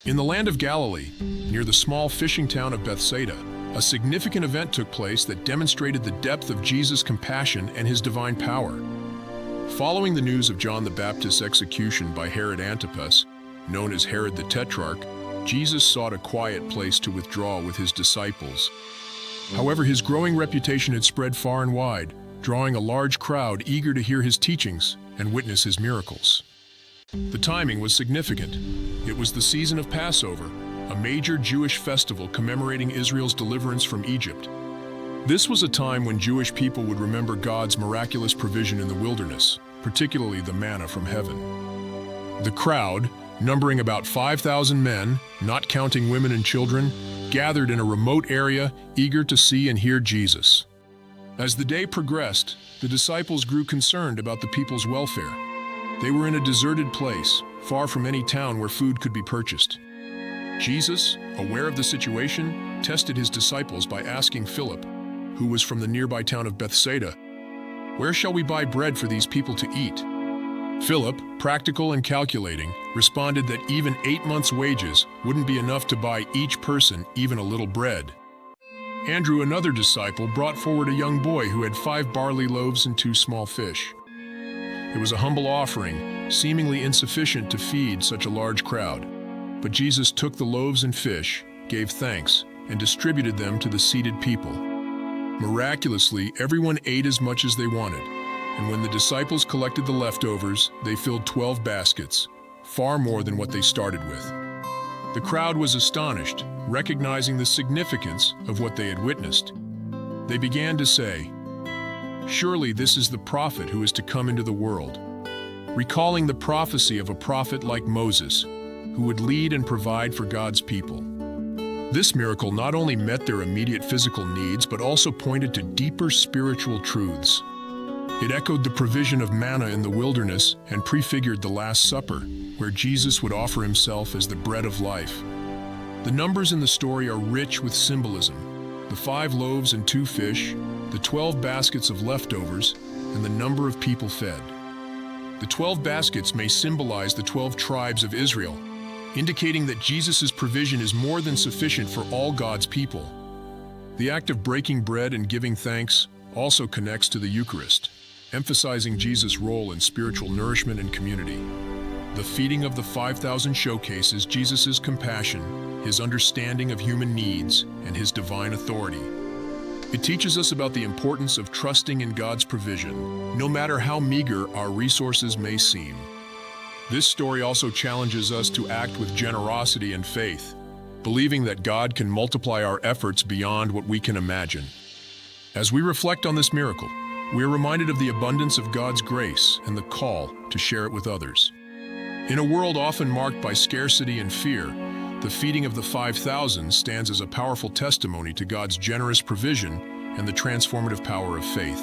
In the land of Galilee, near the small fishing town of Bethsaida, a significant event took place that demonstrated the depth of Jesus' compassion and his divine power. Following the news of John the Baptist's execution by Herod Antipas, known as Herod the Tetrarch, Jesus sought a quiet place to withdraw with his disciples. However, his growing reputation had spread far and wide, drawing a large crowd eager to hear his teachings and witness his miracles. The timing was significant. It was the season of Passover, a major Jewish festival commemorating Israel's deliverance from Egypt. This was a time when Jewish people would remember God's miraculous provision in the wilderness, particularly the manna from heaven. The crowd, numbering about 5,000 men, not counting women and children, gathered in a remote area, eager to see and hear Jesus. As the day progressed, the disciples grew concerned about the people's welfare. They were in a deserted place, far from any town where food could be purchased. Jesus, aware of the situation, tested his disciples by asking Philip, who was from the nearby town of Bethsaida, "Where shall we buy bread for these people to eat?" Philip, practical and calculating, responded that even 8 months' wages wouldn't be enough to buy each person even a little bread. Andrew, another disciple, brought forward a young boy who had 5 barley loaves and 2 small fish. It was a humble offering, seemingly insufficient to feed such a large crowd. But Jesus took the loaves and fish, gave thanks, and distributed them to the seated people. Miraculously, everyone ate as much as they wanted, and when the disciples collected the leftovers, they filled 12 baskets, far more than what they started with. The crowd was astonished, recognizing the significance of what they had witnessed. They began to say, "Surely this is the prophet who is to come into the world," recalling the prophecy of a prophet like Moses, who would lead and provide for God's people. This miracle not only met their immediate physical needs, but also pointed to deeper spiritual truths. It echoed the provision of manna in the wilderness and prefigured the Last Supper, where Jesus would offer himself as the bread of life. The numbers in the story are rich with symbolism: the 5 loaves and 2 fish, the 12 baskets of leftovers, and the number of people fed. The 12 baskets may symbolize the 12 tribes of Israel, indicating that Jesus' provision is more than sufficient for all God's people. The act of breaking bread and giving thanks also connects to the Eucharist, emphasizing Jesus' role in spiritual nourishment and community. The feeding of the 5,000 showcases Jesus' compassion, his understanding of human needs, and his divine authority. It teaches us about the importance of trusting in God's provision, no matter how meager our resources may seem. This story also challenges us to act with generosity and faith, believing that God can multiply our efforts beyond what we can imagine. As we reflect on this miracle, we are reminded of the abundance of God's grace and the call to share it with others. In a world often marked by scarcity and fear, the feeding of the 5,000 stands as a powerful testimony to God's generous provision and the transformative power of faith.